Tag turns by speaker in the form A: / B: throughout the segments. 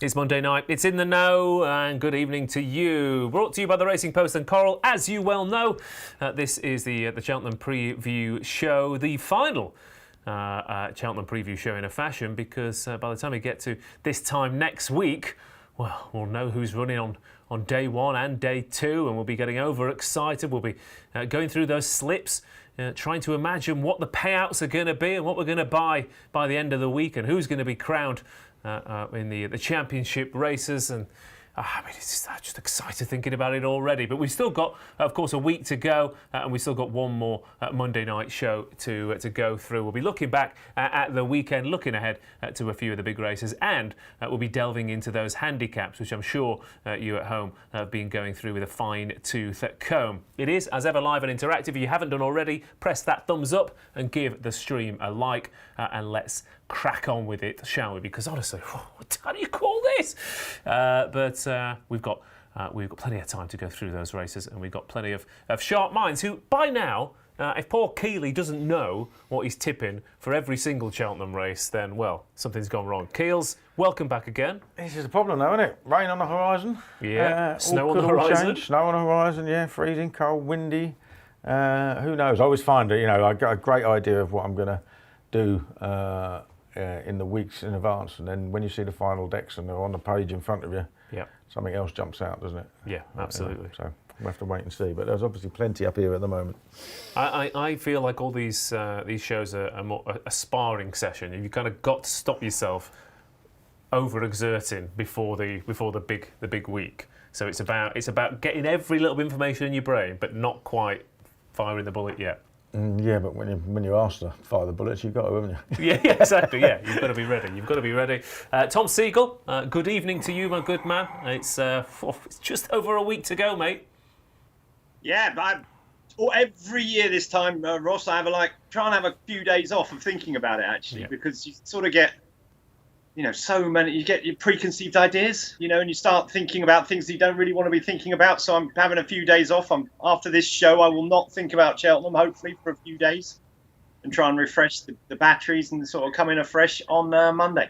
A: It's Monday night, it's In the Know, and good evening to you. Brought to you by the Racing Post and Coral. As you well know, this is the Cheltenham Preview Show, the final Cheltenham Preview Show in a fashion, because by the time we get to this time next week, well, we'll know who's running on day one and day two, and we'll be getting overexcited. We'll be going through those slips, trying to imagine what the payouts are going to be and what we're going to buy by the end of the week, and who's going to be crowned in the championship races. And I mean, I'm just excited thinking about it already. But we've still got, of course, a week to go, and we've still got one more Monday night show to go through. We'll be looking back at the weekend, looking ahead to a few of the big races, and we'll be delving into those handicaps, which I'm sure you at home have been going through with a fine-tooth comb. It is, as ever, live and interactive. If you haven't done already, press that thumbs up and give the stream a like, and let's crack on with it, shall we? Because honestly, what do you call this? But we've got plenty of time to go through those races, and we've got plenty of sharp minds who, by now, if poor Kealy doesn't know what he's tipping for every single Cheltenham race, then, well, something's gone wrong. Keels, welcome back again.
B: This is a problem, though, isn't it? Rain on the horizon.
A: Yeah, snow on the horizon.
B: Snow on the horizon, yeah, freezing, cold, windy. Who knows? I always find it, I got a great idea of what I'm going to do in the weeks in advance, and then when you see the final decks and they're on the page in front of you, something else jumps out, doesn't it?
A: Yeah, absolutely.
B: So we'll have to wait and see. But there's obviously plenty up here at the moment.
A: I feel like all these shows are more a sparring session. You've kind of got to stop yourself overexerting before the big week. So it's about getting every little bit of information in your brain, but not quite firing the bullet yet.
B: Yeah, but when you're asked to fire the bullets, you've got to, haven't you?
A: Yeah, exactly. Yeah, you've got to be ready. Tom Segal, good evening to you, my good man. It's just over a week to go, mate.
C: Yeah, every year this time, Ross, I try and have a few days off of thinking about it, actually, because you sort of get, so many, you get your preconceived ideas, and you start thinking about things that you don't really want to be thinking about. So I'm having a few days off. After this show, I will not think about Cheltenham, hopefully, for a few days, and try and refresh the batteries and sort of come in afresh on Monday.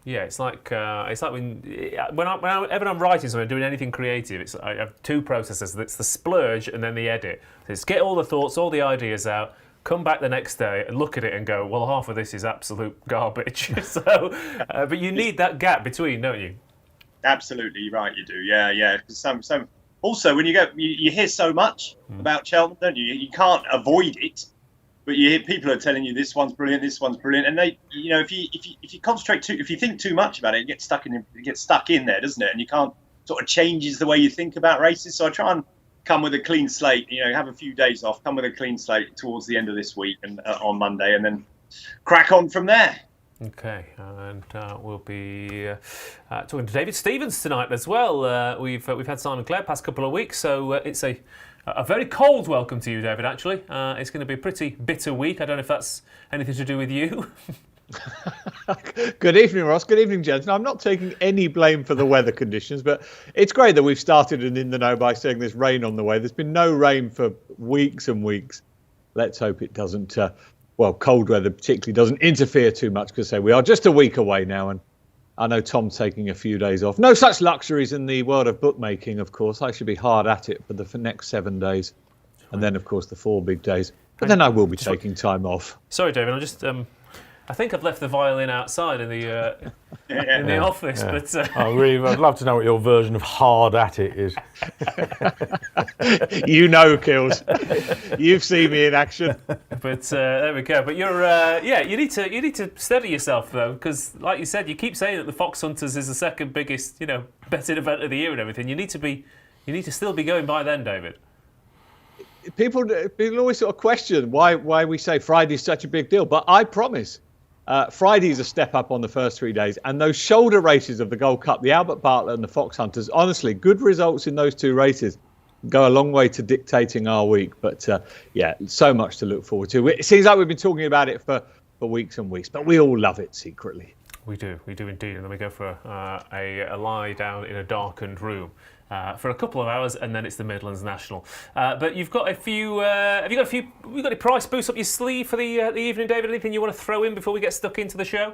A: Yeah, it's like whenever I'm writing something, doing anything creative, I have two processes. It's the splurge and then the edit. So it's get all the thoughts, all the ideas out, come back the next day and look at it and go, well, half of this is absolute garbage. So, but you need that gap between, don't you?
C: Absolutely right, you do. Yeah. Because some also when you hear so much about Cheltenham, don't you? You can't avoid it, but you hear people are telling you this one's brilliant, and they, if you concentrate if you think too much about it, it gets stuck in there, doesn't it? And you can't sort of changes the way you think about races. So I try and come with a clean slate. Have a few days off, come with a clean slate towards the end of this week and on Monday, and then crack on from there.
A: Okay, and we'll be talking to David Stevens tonight as well. We've had Simon Clare past couple of weeks, so it's a very cold welcome to you, David. Actually, it's going to be a pretty bitter week. I don't know if that's anything to do with you.
D: Good evening, Ross. Good evening, gents. Now, I'm not taking any blame for the weather conditions, but it's great that we've started an In the Know by saying there's rain on the way. There's been no rain for weeks and weeks. Let's hope it doesn't. Cold weather particularly doesn't interfere too much, because we are just a week away now, and I know Tom's taking a few days off. No such luxuries in the world of bookmaking, of course. I should be hard at it for the next 7 days, and then, of course, the 4 big days. But then I will be taking time off.
A: Sorry, David. I'm just. I think I've left the violin outside in the office, but
B: I'd love to know what your version of hard at it is.
D: Kills. You've seen me in action.
A: But there we go. But you're you need to steady yourself though, because like you said, you keep saying that the Fox Hunters is the second biggest betting event of the year and everything. You need to still be going by then, David.
D: People always sort of question why we say Friday's such a big deal, but I promise. Friday's a step up on the first 3 days, and those shoulder races of the Gold Cup, the Albert Bartlett and the Fox Hunters, honestly, good results in those 2 races go a long way to dictating our week. But so much to look forward to. It seems like we've been talking about it for weeks and weeks, but we all love it secretly.
A: We do indeed, and then we go for a lie down in a darkened room for a couple of hours, and then it's the Midlands National. But you've got a few. Have you got any price boosts up your sleeve for the evening, David? Anything you want to throw in before we get stuck into the show?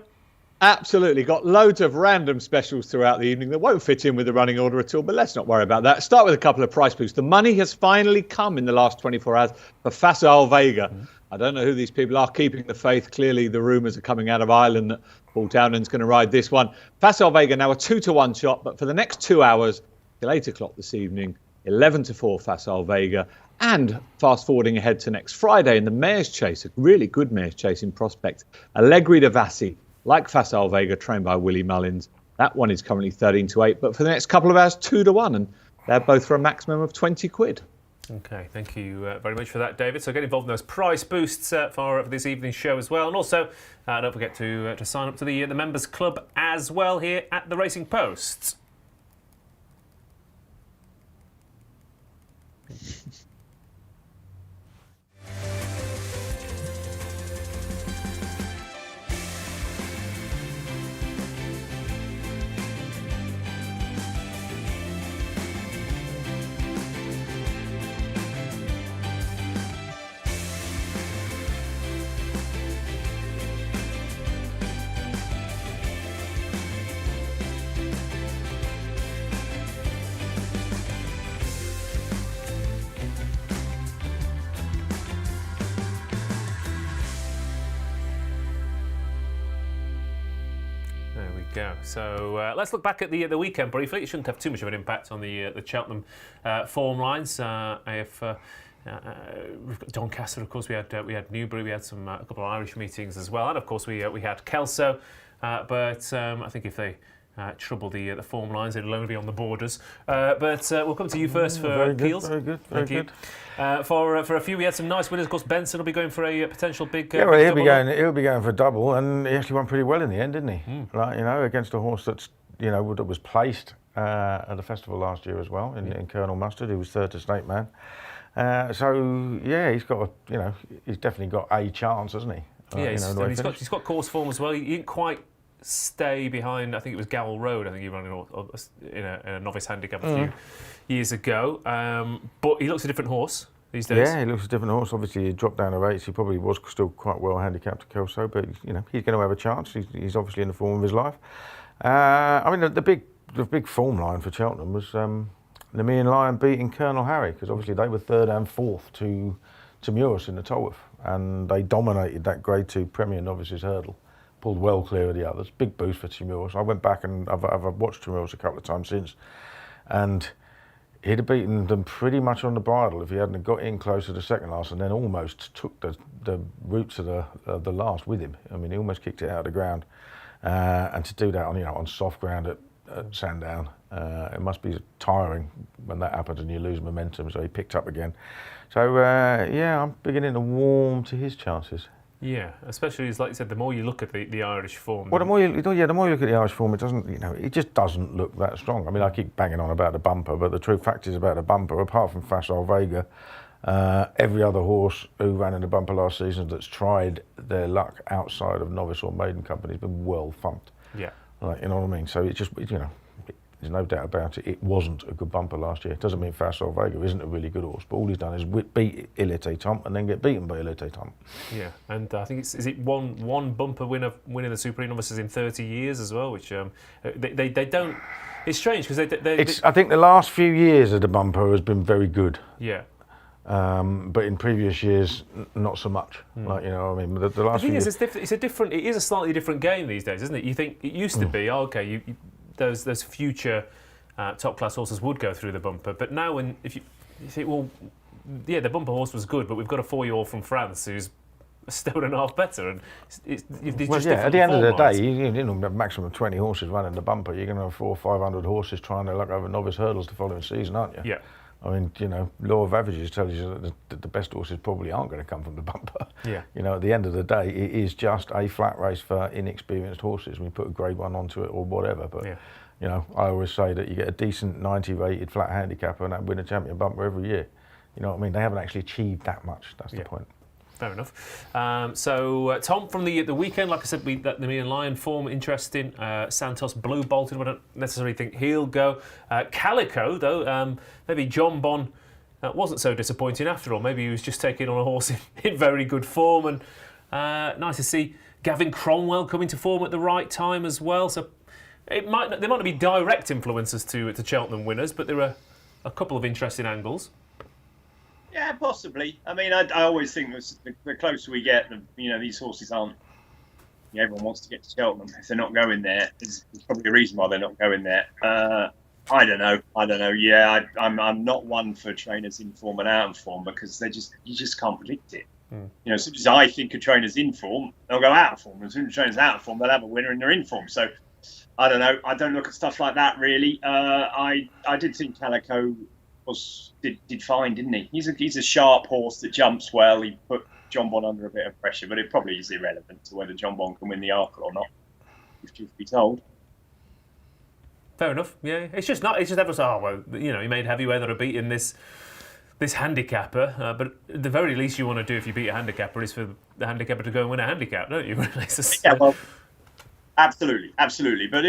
D: Absolutely. Got loads of random specials throughout the evening that won't fit in with the running order at all, but let's not worry about that. Start with a couple of price boosts. The money has finally come in the last 24 hours for Facile Vega. I don't know who these people are keeping the faith. Clearly, the rumours are coming out of Ireland that Paul Townend's going to ride this one. Facile Vega now a 2-1 shot, but for the next 2 hours, till 8 o'clock this evening, 11-4 Facile Vega. And fast forwarding ahead to next Friday in the Mayor's Chase, a really good Mayor's Chase in prospect. Allegri de Vassi, like Facile Vega, trained by Willie Mullins. That one is currently 13-8, but for the next couple of hours, 2-1, and they're both for a maximum of 20 quid.
A: Okay, thank you very much for that, David. So get involved in those price boosts for this evening's show as well. And also, don't forget to sign up to the Members Club as well here at the Racing Post. Go. So let's look back at the weekend briefly. It shouldn't have too much of an impact on the Cheltenham form lines. We've got Doncaster, of course. We had Newbury. We had a couple of Irish meetings as well, and of course we had Kelso. But I think if they trouble the form lines, it'll only be on the borders. But we'll come to you first for Keels.
B: Very good.
A: Thank you. For a few, we had some nice winners. Of course, Benson will be going for a potential big.
B: He'll be going for a double, and he actually won pretty well in the end, didn't he? Like against a horse that was placed at the festival last year as well in Colonel Mustard, who was third to Snake Man. He's definitely got a chance, hasn't he?
A: He's got course form as well. He didn't quite stay behind. I think it was Gamble Road. I think he ran in a novice handicap a few years ago. But he looks a different horse these days.
B: Yeah, he looks a different horse. Obviously, he dropped down the rates. He probably was still quite well handicapped to Kelso, but he's going to have a chance. He's obviously in the form of his life. The big form line for Cheltenham was Nemean Lion beating Colonel Harry, because obviously they were third and fourth to Mewis in the Tolworth, and they dominated that Grade 2 Premier Novices hurdle pulled well clear of the others. Big boost for Timurus. I went back and I've watched Timurus a couple of times since, and he'd have beaten them pretty much on the bridle if he hadn't got in close to the second last and then almost took the route to the last with him. I mean, he almost kicked it out of the ground, and to do that on soft ground at Sandown, it must be tiring when that happens and you lose momentum. So he picked up again. So I'm beginning to warm to his chances.
A: Yeah, especially as, like you said, the more you look at the Irish form.
B: Well, the more you look at the Irish form, it just doesn't look that strong. I mean, I keep banging on about the bumper, but the true fact is about the bumper, apart from Facile Vega, every other horse who ran in the bumper last season that's tried their luck outside of novice or maiden company has been well thumped.
A: Yeah.
B: Like, you know what I mean? So there's no doubt about it. It wasn't a good bumper last year. It doesn't mean Facile Vega isn't a really good horse, but all he's done is beat Ilite Tomp and then get beaten by Ilite Tomp.
A: Yeah, and I think is it one bumper winner winning the Supreme Novices in 30 years as well, which they don't. It's strange because
B: I think the last few years of the bumper has been very good.
A: Yeah.
B: But in previous years, not so much. Like, you know, I mean, the last.
A: The thing
B: few
A: is,
B: years,
A: it is a slightly different game these days, isn't it? You think it used to be, those future top class horses would go through the bumper, but now if you think, well, yeah, the bumper horse was good, but we've got a 4-year-old from France who's a stone and a half better, and
B: at the end of the day, you have a maximum of 20 horses running the bumper. You're going to have 400 or 500 horses trying their luck over novice hurdles the following season, aren't you?
A: Yeah.
B: I mean, law of averages tells you that the best horses probably aren't going to come from the bumper.
A: Yeah.
B: At the end of the day, it is just a flat race for inexperienced horses. We put a grade 1 onto it or whatever, but I always say that you get a decent 90 rated flat handicapper and that win a champion bumper every year. You know what I mean? They haven't actually achieved that much. That's the point.
A: Fair enough. So Tom, from the weekend, like I said, the Million Lion form interesting. Santos blue bolted. I don't necessarily think he'll go. Calico though, maybe John Bon wasn't so disappointing after all. Maybe he was just taking on a horse in very good form, and nice to see Gavin Cromwell coming to form at the right time as well. So there might not be direct influences to Cheltenham winners, but there are a couple of interesting angles.
C: Yeah, possibly. I mean, I always think the closer we get, these horses aren't. Everyone wants to get to Cheltenham. If they're not going there, there's probably a reason why they're not going there. I don't know. Yeah, I'm not one for trainers in form and out of form because you just can't predict it. As soon as I think a trainer's in form, they'll go out of form. As soon as a trainer's out of form, they'll have a winner and they're in form. So I don't know. I don't look at stuff like that really. I did think Calico did fine, didn't he? He's a sharp horse that jumps well. He put John Bon under a bit of pressure, but it probably is irrelevant to whether John Bon can win the Arkle or not, if truth be told.
A: Fair enough. Yeah, it's just everyone says, he made heavy weather of beating this handicapper, but at the very least you want to do if you beat a handicapper is for the handicapper to go and win a handicap, don't you?
C: Yeah, well, absolutely. But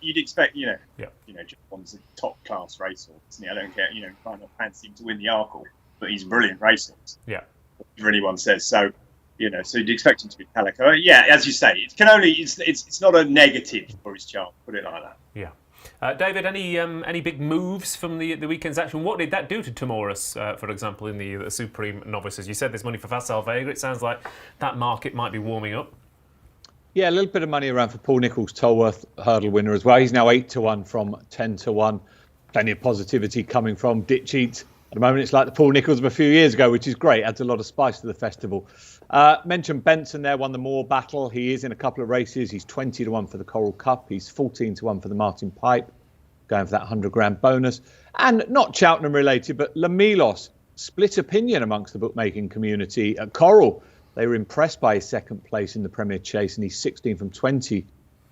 C: you'd expect, John Bon's a top class racehorse, isn't he? I don't care, kind of fancy him to win the Arkle, but he's a brilliant racehorse.
A: Yeah.
C: If anyone says so, so you'd expect him to be Calico. Yeah, as you say, it's not a negative for his chance. Put it like that.
A: Yeah. David, any big moves from the weekend's action? What did that do to Timurus, for example, in the Supreme Novices? You said there's money for Facile Vega. It sounds like that market might be warming up.
D: Yeah, a little bit of money around for Paul Nicholls, Tolworth hurdle winner as well. He's now 8-1 from 10-1. Plenty of positivity coming from Ditch Eat. At the moment, it's like the Paul Nicholls of a few years ago, which is great. Adds a lot of spice to the festival. Mentioned Benson there, won the Moor Battle. He is in a couple of races. He's 20-1 for the Coral Cup. He's 14-1 for the Martin Pipe, going for that 100 grand bonus. And not Cheltenham related, but Lamilos, split opinion amongst the bookmaking community at Coral. They were impressed by his second place in the Premier Chase, and he's 16 from 20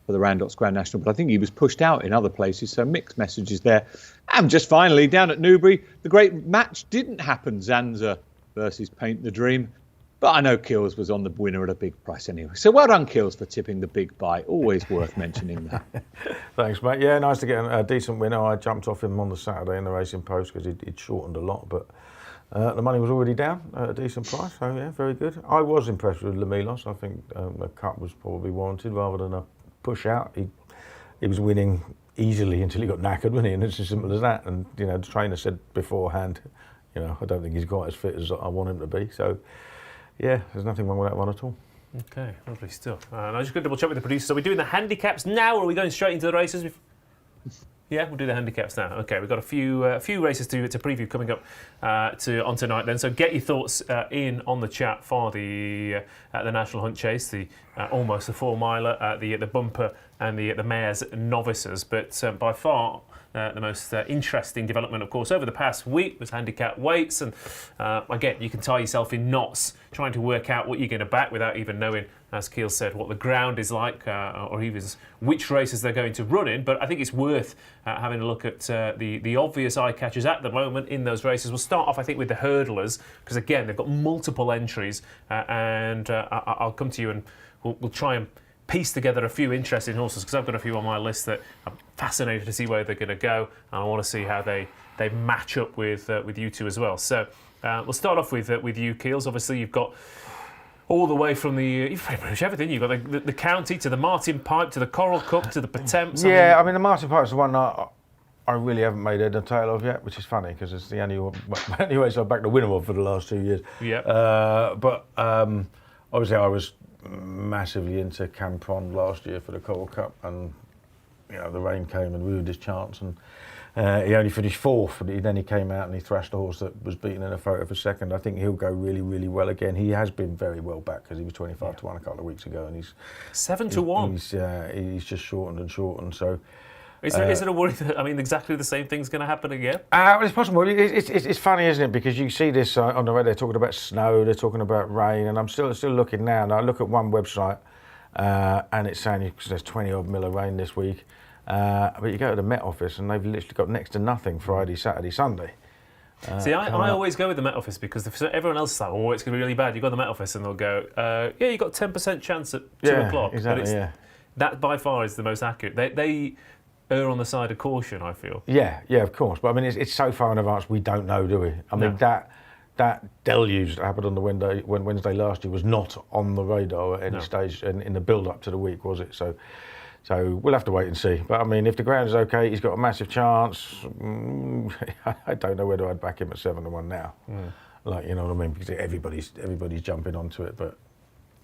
D: for the Randox Grand National. But I think he was pushed out in other places, so mixed messages there. And just finally, down at Newbury, the great match didn't happen, Zanza versus Paint the Dream. But I know Kills was on the winner at a big price anyway. So well done, Kills, for tipping the big buy. Always worth mentioning that.
B: Thanks, mate. Yeah, nice to get a decent winner. I jumped off him on the Saturday in the Racing Post because he'd shortened a lot, but the money was already down at a decent price, so yeah, very good. I was impressed with Lamilos. I think a cut was probably warranted rather than a push out. He was winning easily until he got knackered, wasn't he? And it's as simple as that. And the trainer said beforehand, I don't think he's quite as fit as I want him to be. So yeah, there's nothing wrong with that one at all.
A: Okay, lovely stuff. And I just got to double check with the producers. Are we doing the handicaps now, or are we going straight into the races? Yeah, we'll do the handicaps now. Okay, we've got a few races to preview coming up on tonight then. So get your thoughts in on the chat for the National Hunt Chase, the almost a 4 miler, the bumper and the mares Novices. But by far the most interesting development, of course, over the past week was handicap weights. And again, you can tie yourself in knots trying to work out what you're going to back without even knowing, as Kealy said, what the ground is like or even which races they're going to run in. But I think it's worth having a look at the obvious eye catchers at the moment in those races. We'll start off, I think, with the hurdlers, because again, they've got multiple entries, and I'll come to you and we'll try and piece together a few interesting horses, because I've got a few on my list that I'm fascinated to see where they're going to go, and I want to see how they match up with you two as well. So we'll start off with you, Keels. Obviously, you've got all the way from you've pretty much everything. You've got the county to the Martin Pipe to the Coral Cup to the Potemps.
B: Yeah, I mean the Martin Pipe's the one that I really haven't made head or tail of yet, which is funny because it's the only race I've backed the winner of for the last 2 years.
A: Yeah.
B: But obviously I was massively into Campron last year for the Coral Cup, and the rain came and ruined his chance, and he only finished 4th, but then he came out and he thrashed a horse that was beaten in a photo for 2nd. I think he'll go really, really well again. He has been very well back because he was 25 to 1 a couple of weeks ago, and he's
A: 7 to 1.
B: He's just shortened and shortened. So
A: is it a worry that exactly the same thing's going to happen again?
B: Well, it's possible. It's funny, isn't it? Because you see this on the radio. They're talking about snow, they're talking about rain, and I'm still looking now. And I look at one website, and it's saying there's 20 odd mil of rain this week. But you go to the Met Office, and they've literally got next to nothing Friday, Saturday, Sunday.
A: See, I always go with the Met Office, because if everyone else is like, it's going to be really bad, you go to the Met Office and they'll go, you've got 10% chance at 2 o'clock.
B: Exactly,
A: but that by far is the most accurate. They err on the side of caution, I feel. Yeah,
B: of course. But I mean, it's so far in advance, we don't know, do we? I mean, that deluge that happened on the Wednesday last year was not on the radar at any stage in the build-up to the week, was it? So we'll have to wait and see. But I mean, if the ground is okay, he's got a massive chance. I don't know whether I'd back him at 7 to 1 now. You know what I mean? Because everybody's jumping onto it, but.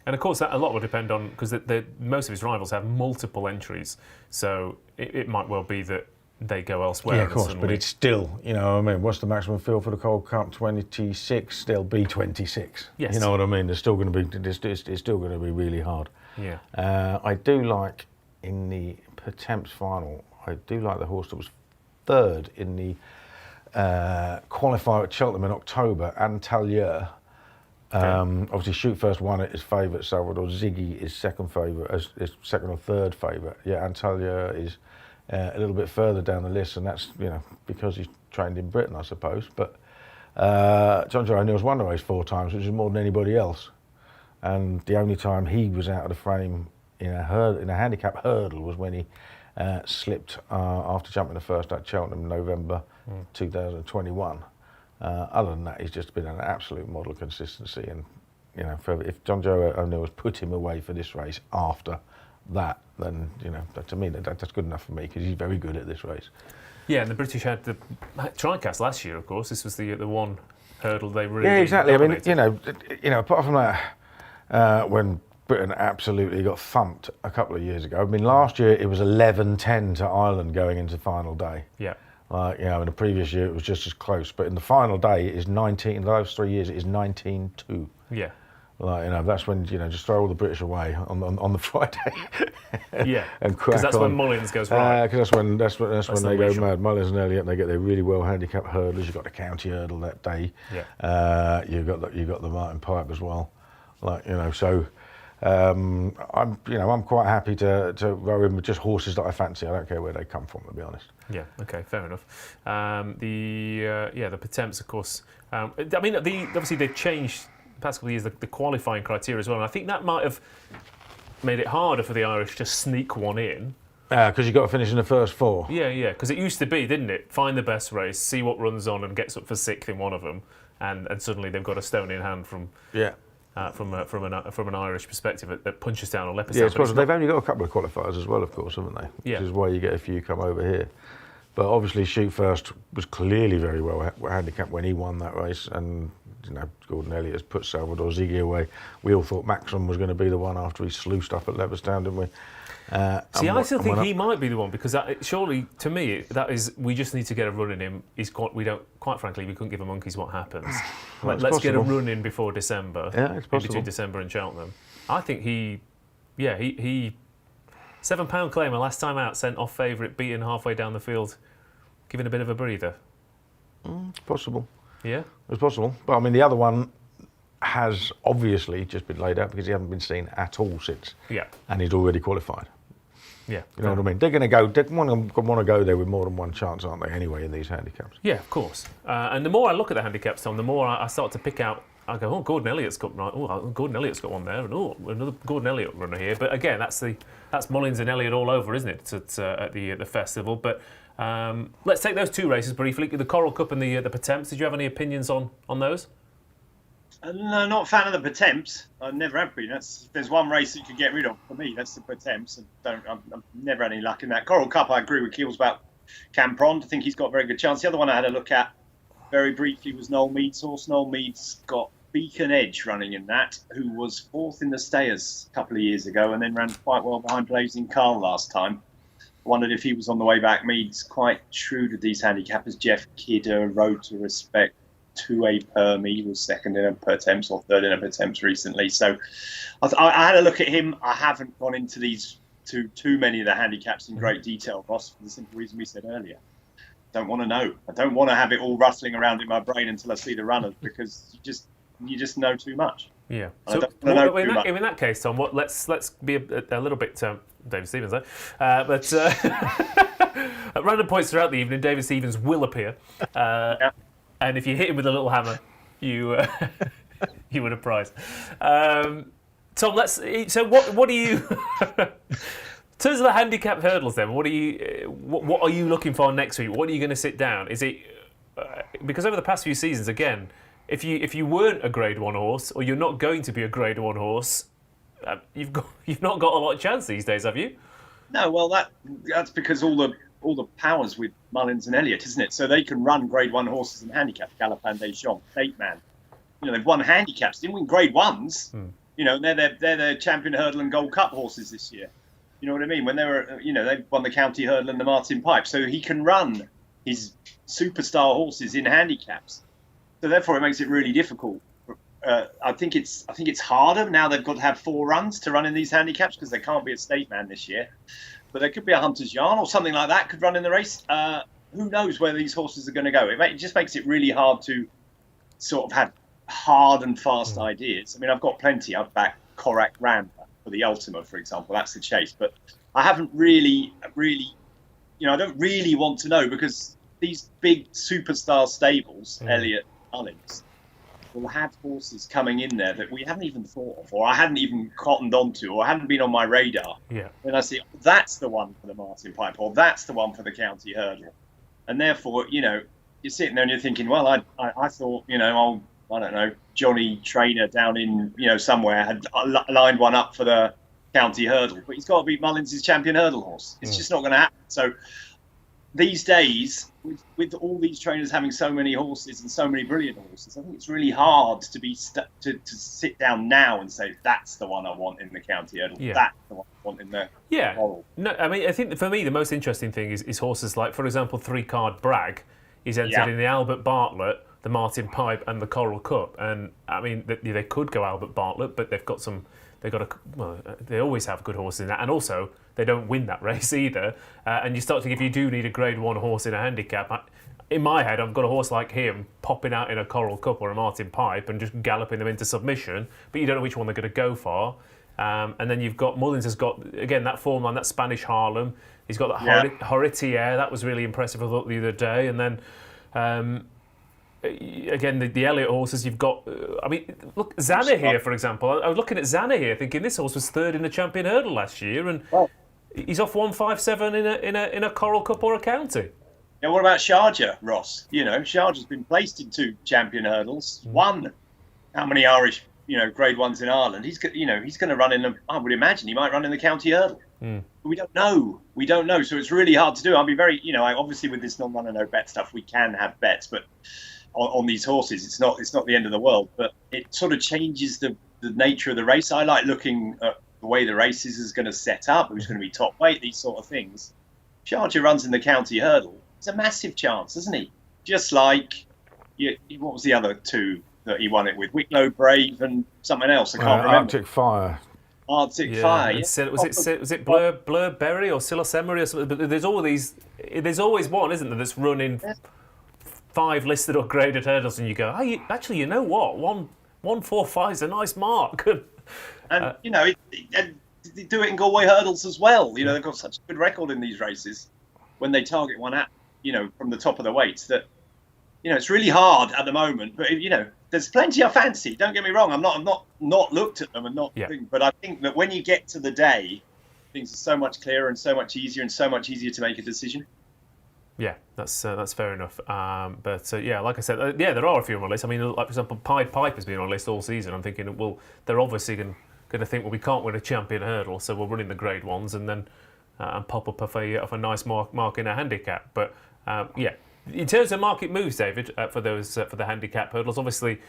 A: And of course, that a lot will depend on, because most of his rivals have multiple entries, so it might well be that they go elsewhere.
B: Yeah, of course, but it's still, what's the maximum field for the Coral Cup? 26. There'll be 26.
A: Yes.
B: You know what I mean? It's still going to be really hard.
A: Yeah.
B: I do like in the Potemps final. I do like the horse that was 3rd in the qualifier at Cheltenham in October, Ante-Post. Obviously, Shoot First won it as favourite. Salvador Ziggy is second favourite, as second or third favourite. Yeah, Ante-Post is a little bit further down the list, and that's because he's trained in Britain, I suppose. But John Joe O'Neill's won the race 4 times, which is more than anybody else. And the only time he was out of the frame in a handicap hurdle was when he slipped after jumping the first at Cheltenham in November 2021. Other than that, he's just been an absolute model of consistency. And if John Joe O'Neill has put him away for this race after that, then to me that's good enough for me, because he's very good at this race.
A: Yeah, and the British had the Tricast last year, of course. This was the one hurdle they really.
B: Yeah, exactly.
A: Dominated.
B: I mean, apart from that, when Britain absolutely got thumped a couple of years ago. I mean, last year it was 11-10 to Ireland going into final day.
A: Yeah.
B: In the previous year it was just as close, but in the final day it is 19. In those 3 years it is 19-2.
A: Yeah.
B: That's when just throw all the British away on the Friday.
A: Yeah.
B: And crack
A: because that's
B: on.
A: when Mullins goes right.
B: Because that's when they go mad. Mullins and Elliott, they get their really well handicapped hurdlers. You've got the county hurdle that day.
A: Yeah.
B: You've got the Martin Pipe as well. So. I'm quite happy to row in with just horses that I fancy. I don't care where they come from, to be honest.
A: Yeah. Okay. Fair enough. The Potemps, of course. Obviously they've changed the past couple of years the qualifying criteria as well, and I think that might have made it harder for the Irish to sneak one in.
B: Because you've got to finish in the first 4.
A: Yeah. Because it used to be, didn't it? Find the best race, see what runs on, and gets up for 6th in one of them, and suddenly they've got a stone in hand from. Yeah. From an Irish perspective, that punches down on Leopardstown.
B: Yeah, it's possible. They've only got a couple of qualifiers as well, of course, haven't they?
A: Yeah.
B: Which is why you get a few come over here. But obviously, Shoot First was clearly very well handicapped when he won that race, and Gordon Elliott's put Salvador Ziggy away. We all thought Maxim was going to be the one after he sluiced up at Leverstown, didn't we?
A: See, I still think he might be the one, because surely, to me, that is, we just need to get a run in him. Quite frankly, we couldn't give a monkeys what happens. Let's get a run in before December.
B: Yeah, it's possible.
A: Between December and Cheltenham. I think he £7 claimer last time out, sent off favourite, beaten halfway down the field, giving a bit of a breather.
B: It's possible.
A: Yeah?
B: It's possible. But I mean, the other one has obviously just been laid out because he hasn't been seen at all since.
A: Yeah.
B: And he's already qualified.
A: Yeah.
B: You know what I mean? They're going to go. They want to go there with more than one chance, aren't they? Anyway, in these handicaps.
A: Yeah, of course. And the more I look at the handicaps, Tom, the more I start to pick out. I go, Gordon Elliott's got Gordon Elliott's got one there, and another Gordon Elliott runner here. But again, that's Mullins and Elliott all over, isn't it? At the festival. But let's take those two races briefly: the Coral Cup and the Pertemps. Did you have any opinions on those?
C: No, not a fan of the Pertemps. I never have been. If there's one race that you could get rid of, for me, that's the Pertemps. I've never had any luck in that. Coral Cup, I agree with Keels about Camprond. I think he's got a very good chance. The other one I had a look at very briefly was Noel Mead's horse. Noel Mead's got Beacon Edge running in that, who was fourth in the Stayers a couple of years ago and then ran quite well behind Blazing Carl last time. Wondered if he was on the way back. Mead's quite shrewd with these handicappers. Jeff Kidder, Road to Respect, 2A Permy was second in a Pertemps or third in a Pertemps recently. So I had a look at him. I haven't gone into these too many of the handicaps in great detail, Ross, for the simple reason we said earlier. Don't want to know. I don't want to have it all rustling around in my brain until I see the runners, because you just know too much.
A: Yeah.
C: So
A: in that case, Tom, let's be a little bit David Stevens though, but at random points throughout the evening, David Stevens will appear.
C: Yeah.
A: And if you hit him with a little hammer, you win a prize. Tom, so what do you? In terms of the handicap hurdles, then, what are you looking for next week? What are you going to sit down? Is it because over the past few seasons, again, if you weren't a Grade 1 horse, or you're not going to be a Grade 1 horse, you've not got a lot of chance these days, have you?
C: No, well that's because all the powers with Mullins and Elliott, isn't it? So they can run Grade 1 horses in handicap. Galopin des Champs, State Man. They've won handicaps, didn't win Grade 1s. They're the Champion Hurdle and Gold Cup horses this year. You know what I mean? When they were, they won the County Hurdle and the Martin Pipe. So he can run his superstar horses in handicaps. So therefore, it makes it really difficult. I think it's harder now. They've got to have 4 runs to run in these handicaps because there can't be a State Man this year. But there could be a Hunter's Yarn or something like that could run in the race. Who knows where these horses are going to go? It just makes it really hard to sort of have hard and fast ideas. I mean, I've got plenty. I've backed Korak Ram for the Ultima, for example. That's the chase. But I haven't really, I don't really want to know, because these big superstar stables, Elliott, Mullins, will have horses coming in there that we haven't even thought of, or I hadn't even cottoned onto, or hadn't been on my radar.
A: Yeah.
C: When I see, that's the one for the Martin Pipe, or that's the one for the County Hurdle. And therefore, you're sitting there and you're thinking, well, I thought, I don't know, Johnny Trainer down in, somewhere had lined one up for the County Hurdle, but he's got to beat Mullins' Champion Hurdle horse. It's just not going to happen. So these days, with all these trainers having so many horses and so many brilliant horses, I think it's really hard to be to sit down now and say, that's the one I want in the County Hurdle. Yeah. That's the one I want in the Coral.
A: No, I mean, I think for me the most interesting thing is horses like, for example, 3-card Bragg is entered in the Albert Bartlett, the Martin Pipe, and the Coral Cup. And I mean, they could go Albert Bartlett, but they always have good horses in that, and also they don't win that race either. And you start to think, if you do need a Grade 1 horse in a handicap, in my head, I've got a horse like him popping out in a Coral Cup or a Martin Pipe and just galloping them into submission, but you don't know which one they're going to go for. And then you've got Mullins has got, again, that form line, that Spanish Harlem. He's got that Horitier, that was really impressive, I thought, the other day. And then again, the Elliott horses, you've got, look, Zanna here, for example. I was looking at Zanna here thinking this horse was third in the Champion Hurdle last year, and he's off 157 in a Coral Cup or a County.
C: Yeah, what about Sharjah, Ross? Sharjah's been placed in 2 Champion Hurdles, won how many Irish, Grade 1s in Ireland. He's going to run in I would imagine he might run in the County Hurdle. But we don't know. So it's really hard to do. I'll be very, obviously with this non-run and no bet stuff, we can have bets, but on these horses. It's not the end of the world, but it sort of changes the nature of the race. I like looking at the way the race is going to set up, who's going to be top weight, these sort of things. Charger runs in the county hurdle. It's a massive chance, isn't he? Just like, what was the other two that he won it with? Wicklow Brave and something else. I can't remember.
B: Arctic Fire.
C: Arctic Fire.
A: Yeah. Was it Blur Berry or Silas Emery or something? But there's always one, isn't there, that's running 5 listed or graded hurdles, and you go, actually, you know what? 145 is a nice mark.
C: And and they do it in Galway hurdles as well. They've got such a good record in these races when they target one at, from the top of the weights that, it's really hard at the moment. But there's plenty I fancy. Don't get me wrong. I'm not looked at them and not. Yeah. But I think that when you get to the day, things are so much clearer and so much easier to make a decision.
A: Yeah, that's fair enough. But like I said, there are a few on my list. I mean, like, for example, Pied Piper's been on a list all season. I'm thinking, well, they're obviously going to think, well, we can't win a champion hurdle, so we're running the grade ones and then and pop up of a nice mark in a handicap. But in terms of market moves, David, for the handicap hurdles, obviously,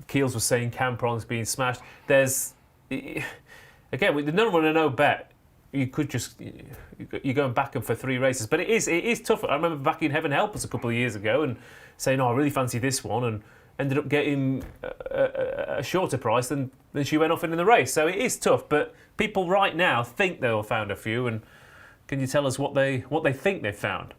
A: Keels was saying Campron's being smashed. There's again, with the no run and no bet. You could you're going back for 3 races, but it is tough. I remember backing Heaven Help Us a couple of years ago and saying, I really fancy this one, and ended up getting a shorter price than she went off in the race. So it is tough, but people right now think they'll have found a few. And can you tell us what they think they've found?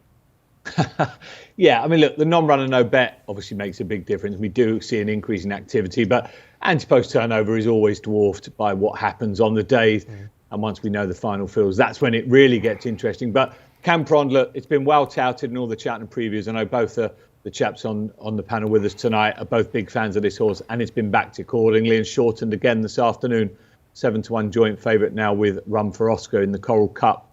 D: Yeah, I mean, look, the non-runner no bet obviously makes a big difference. We do see an increase in activity, but Ante-Post turnover is always dwarfed by what happens on the day. And once we know the final fields, that's when it really gets interesting. But Campron, look, it's been well touted in all the Cheltenham previews. I know both the chaps on the panel with us tonight are both big fans of this horse, and it's been backed accordingly and shortened again this afternoon. 7-1 joint favourite now with Run for Oscar in the Coral Cup.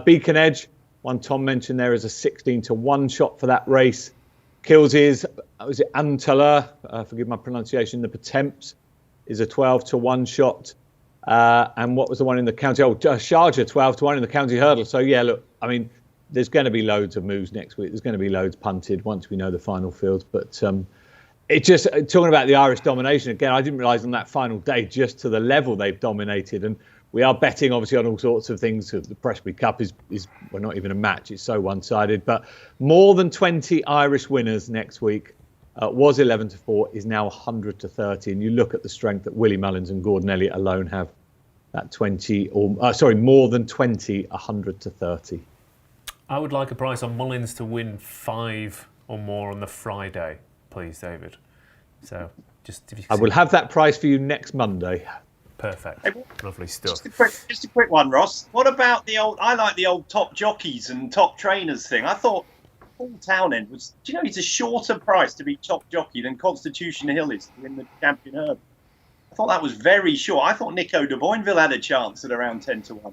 D: Beacon Edge, one Tom mentioned there, is a 16-1 shot for that race. Kilsy's, was it Antala? Forgive my pronunciation. The Potemps is a 12-1 shot. And what was the one in the county? Sharjah, 12-1 in the county hurdle. So, yeah, look, I mean, there's going to be loads of moves next week. There's going to be loads punted once we know the final field. But it just, talking about the Irish domination, again, I didn't realise on that final day just to the level they've dominated. And we are betting, obviously, on all sorts of things. The Presbyterian Cup is well, not even a match. It's so one-sided. But more than 20 Irish winners next week. Was 11-4, is now 100-30. And you look at the strength that Willie Mullins and Gordon Elliott alone have. That more than 20, 100-30.
A: I would like a price on Mullins to win 5 or more on the Friday, please, David. So, just if you
D: I will have that price for you next Monday.
A: Perfect. Lovely stuff.
C: Just a quick one, Ross. What about I like the old top jockeys and top trainers thing. I thought Paul Townend was, he's a shorter price to be top jockey than Constitution Hill is to win the champion hurdle. I thought that was very short. I thought Nico de Boinville had a chance at around 10-1.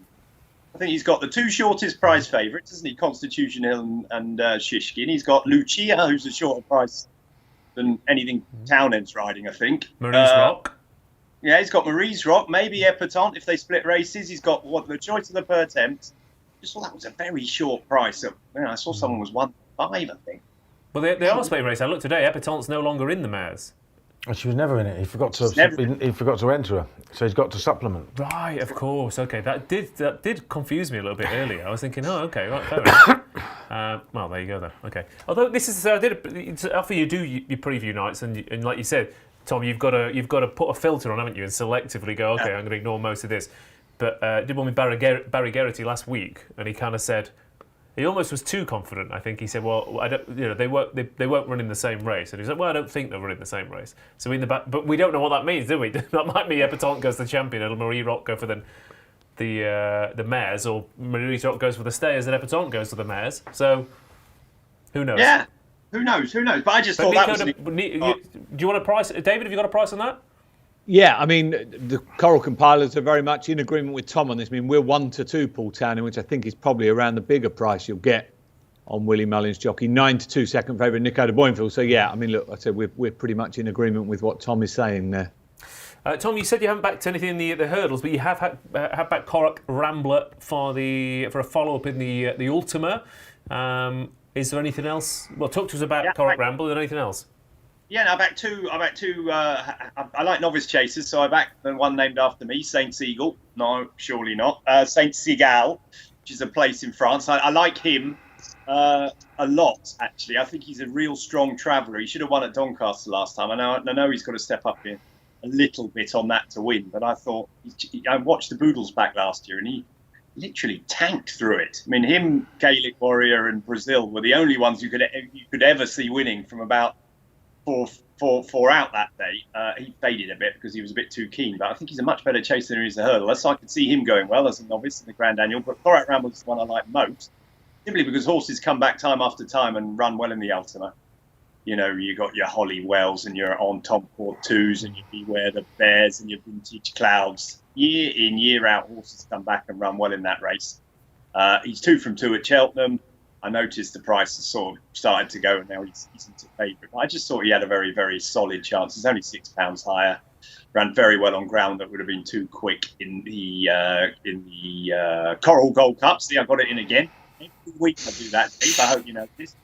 C: I think he's got the 2 shortest prize favourites, isn't he? Constitution Hill and Shishkin. He's got Lucia, who's a shorter price than anything Townend's riding, I think.
A: Marie's Rock.
C: Yeah, he's got Marie's Rock, maybe Epatante if they split races. He's got the choice of the per attempt. Just thought that was a very short price. I saw someone was 1.5, I think.
A: Well, they are splitting races. I looked today. Epatante's no longer in the mares.
B: She was never in it. He forgot to enter her, so he's got to supplement.
A: Right, of course. Okay, that did confuse me a little bit earlier. I was thinking, okay, right, fair enough. Well, there you go then. Okay. Although this is, after you do your preview nights, and like you said, Tom, you've got to put a filter on, haven't you, and selectively go, okay, I'm going to ignore most of this. But did one with Barry Geraghty last week, and he kind of said. He almost was too confident. I think he said, "Well, I don't, they won't run in the same race." And he said, "Well, I don't think they'll run in the same race." So in the back, but we don't know what that means, do we? That might mean Epatante goes to the champion, and Marie Rock go for the mares, or Marie Rock goes for the stayers, and Epatante goes to the mares. So who knows?
C: Yeah, who knows? But I just thought that was.
A: Do you want a price, David? Have you got a price on that?
D: Yeah, I mean, the Coral compilers are very much in agreement with Tom on this. I mean, we're 1-2 Paul Townend, which I think is probably around the bigger price you'll get on Willie Mullins' jockey. 9-2 second favourite Nico de Boinville. So, yeah, I mean, look, I said we're pretty much in agreement with what Tom is saying there.
A: Tom, you said you haven't backed anything in the hurdles, but you have had backed Corach Rambler for a follow-up in the Ultima. Is there anything else? Well, talk to us about Corach Rambler. Is there anything else?
C: Yeah, no, I back two. I like novice chasers, so I back the one named after me, Saint Segal. No, surely not. Saint Segal, which is a place in France. I like him a lot, actually. I think he's a real strong traveller. He should have won at Doncaster last time. I know he's got to step up in a little bit on that to win, but I thought I watched the Boodles back last year, and he literally tanked through it. I mean, him, Gaelic Warrior, and Brazil were the only ones you could ever see winning from about four out that day. He faded a bit because he was a bit too keen, but I think he's a much better chaser than he is a hurdler, so I could see him going well as a novice in the Grand Annual. But Thorat Ramble is the one I like most, simply because horses come back time after time and run well in the Ultima. You know, you got your Holly Wells and your On Tom Port 2s and your Beware the Bears and your Vintage Clouds. Year in, year out, horses come back and run well in that race. He's 2 from 2 at Cheltenham. I noticed the price has sort of started to go, and now he's into favourite. I just thought he had a very, very solid chance. He's only £6 higher. Ran very well on ground that would have been too quick in the Coral Gold Cup. See, I got it in again. Every week I do that, Steve. I hope you know this.